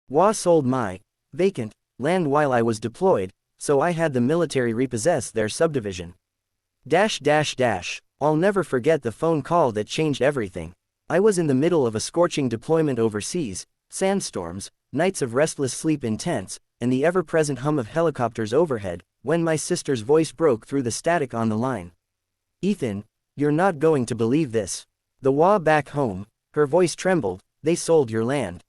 HOA sold my vacant land while I was deployed, so I had the military repossess their subdivision. I'll never forget the phone call that changed everything. I was in the middle of a scorching deployment overseas, sandstorms, nights of restless sleep in tents, and the ever-present hum of helicopters overhead, when my sister's voice broke through the static on the line. "Ethan, you're not going to believe this. The HOA back home," her voice trembled, "they sold your land."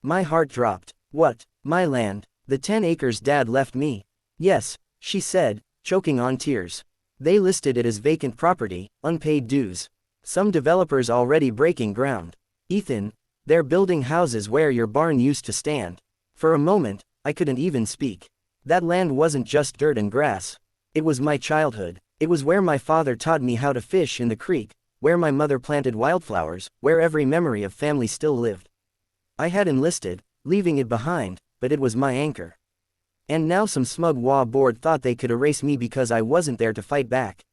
My heart dropped. "What? My land? The 10 acres Dad left me?" "Yes," she said, choking on tears. "They listed it as vacant property, unpaid dues. Some developers already breaking ground. Ethan, they're building houses where your barn used to stand." For a moment, I couldn't even speak. That land wasn't just dirt and grass. It was my childhood. It was where my father taught me how to fish in the creek, where my mother planted wildflowers, where every memory of family still lived. I had enlisted, leaving it behind, but it was my anchor. And now some smug HOA board thought they could erase me because I wasn't there to fight back.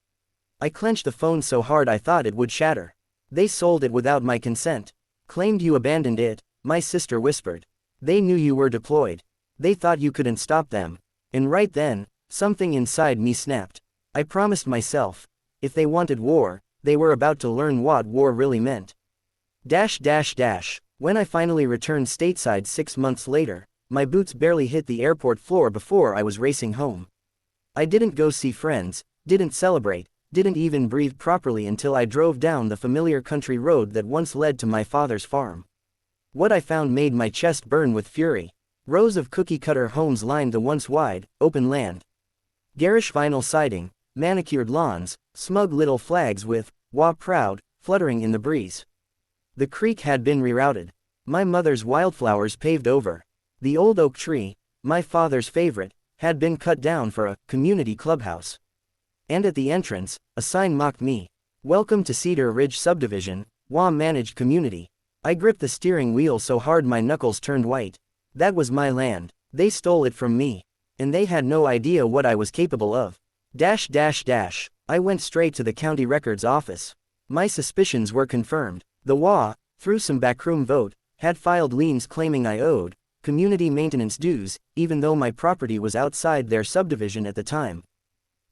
I clenched the phone so hard I thought it would shatter. "They sold it without my consent. Claimed you abandoned it," my sister whispered. "They knew you were deployed. They thought you couldn't stop them." And right then, something inside me snapped. I promised myself, if they wanted war, they were about to learn what war really meant. When I finally returned stateside 6 months later, my boots barely hit the airport floor before I was racing home. I didn't go see friends, didn't celebrate, didn't even breathe properly until I drove down the familiar country road that once led to my father's farm. What I found made my chest burn with fury. Rows of cookie-cutter homes lined the once wide, open land. Garish vinyl siding, manicured lawns, smug little flags with "HOA proud" fluttering in the breeze. The creek had been rerouted. My mother's wildflowers paved over. The old oak tree, my father's favorite, had been cut down for a community clubhouse. And at the entrance, a sign mocked me. "Welcome to Cedar Ridge Subdivision, HOA managed community." I gripped the steering wheel so hard my knuckles turned white. That was my land. They stole it from me. And they had no idea what I was capable of. I went straight to the county records office. My suspicions were confirmed. The HOA, through some backroom vote, had filed liens claiming I owed community maintenance dues, even though my property was outside their subdivision at the time.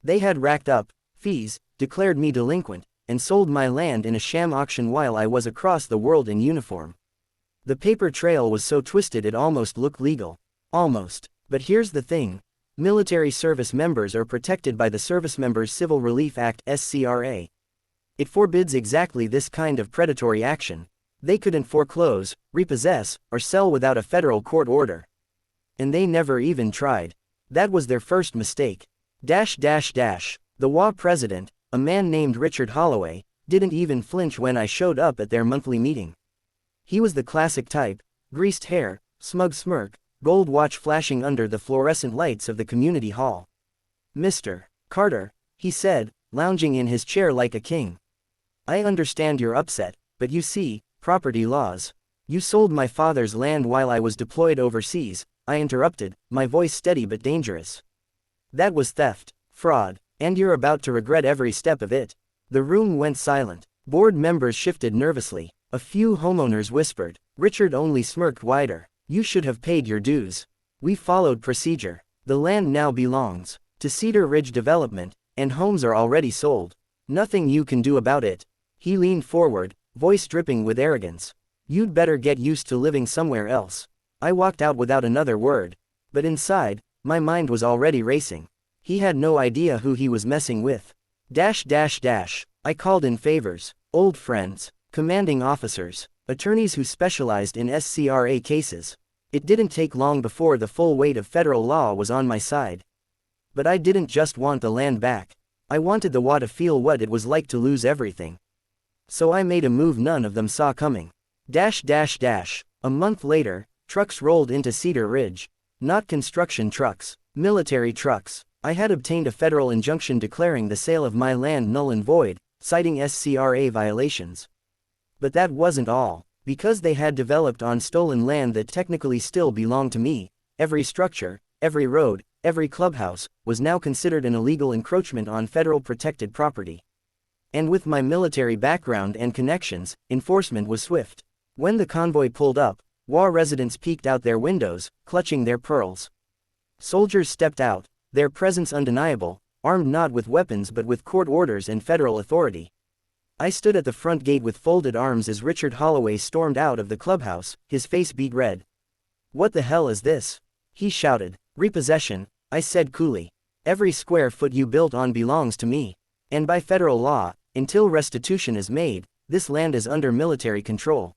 They had racked up fees, declared me delinquent, and sold my land in a sham auction while I was across the world in uniform. The paper trail was so twisted it almost looked legal. Almost. But here's the thing. Military service members are protected by the Servicemembers Civil Relief Act (SCRA). It forbids exactly this kind of predatory action. They couldn't foreclose, repossess, or sell without a federal court order. And they never even tried. That was their first mistake. The HOA president, a man named Richard Holloway, didn't even flinch when I showed up at their monthly meeting. He was the classic type, greased hair, smug smirk, gold watch flashing under the fluorescent lights of the community hall. "Mr. Carter," he said, lounging in his chair like a king. "I understand you're upset, but you see, property laws. You sold my father's land while I was deployed overseas," I interrupted, my voice steady but dangerous. "That was theft, fraud, and you're about to regret every step of it." The room went silent. Board members shifted nervously. A few homeowners whispered. Richard only smirked wider. "You should have paid your dues. We followed procedure. The land now belongs to Cedar Ridge Development, and homes are already sold. Nothing you can do about it." He leaned forward, voice dripping with arrogance. "You'd better get used to living somewhere else." I walked out without another word. But inside, my mind was already racing. He had no idea who he was messing with. I called in favors, old friends, commanding officers, attorneys who specialized in SCRA cases. It didn't take long before the full weight of federal law was on my side. But I didn't just want the land back. I wanted the HOA to feel what it was like to lose everything. So I made a move none of them saw coming. A month later, trucks rolled into Cedar Ridge. Not construction trucks, military trucks. I had obtained a federal injunction declaring the sale of my land null and void, citing SCRA violations. But that wasn't all. Because they had developed on stolen land that technically still belonged to me, every structure, every road, every clubhouse, was now considered an illegal encroachment on federal protected property. And with my military background and connections, enforcement was swift. When the convoy pulled up, HOA residents peeked out their windows, clutching their pearls. Soldiers stepped out, their presence undeniable, armed not with weapons but with court orders and federal authority. I stood at the front gate with folded arms as Richard Holloway stormed out of the clubhouse, his face beet red. "What the hell is this?" he shouted. "Repossession," I said coolly. "Every square foot you built on belongs to me. And by federal law, until restitution is made, this land is under military control.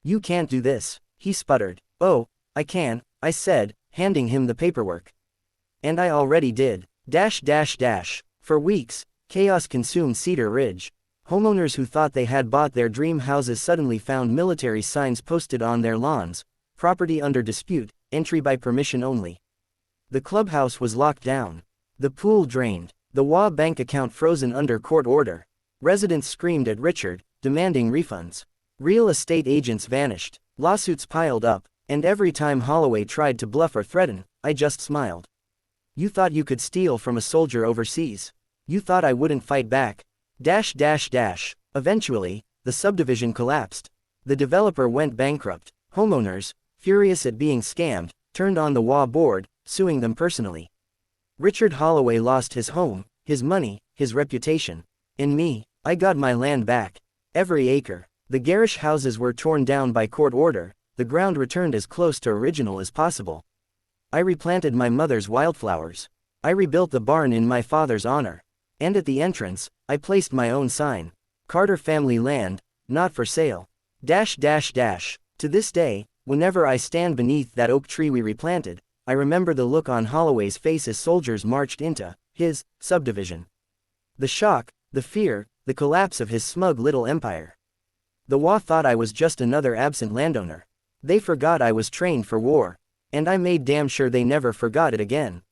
You can't do this," he sputtered. "Oh, I can," I said, handing him the paperwork. "And I already did. For weeks, chaos consumed Cedar Ridge. Homeowners who thought they had bought their dream houses suddenly found military signs posted on their lawns, property under dispute, entry by permission only. The clubhouse was locked down. The pool drained. The HOA bank account frozen under court order. Residents screamed at Richard, demanding refunds. Real estate agents vanished. Lawsuits piled up, and every time Holloway tried to bluff or threaten, I just smiled. You thought you could steal from a soldier overseas. You thought I wouldn't fight back. Eventually, the subdivision collapsed. The developer went bankrupt. Homeowners, furious at being scammed, turned on the HOA board, suing them personally. Richard Holloway lost his home, his money, his reputation. And me, I got my land back. Every acre. The garish houses were torn down by court order, the ground returned as close to original as possible. I replanted my mother's wildflowers. I rebuilt the barn in my father's honor. And at the entrance, I placed my own sign. Carter family land, not for sale. To this day, whenever I stand beneath that oak tree we replanted, I remember the look on Holloway's face as soldiers marched into his subdivision. The shock, the fear, the collapse of his smug little empire. The HOA thought I was just another absent landowner. They forgot I was trained for war. And I made damn sure they never forgot it again.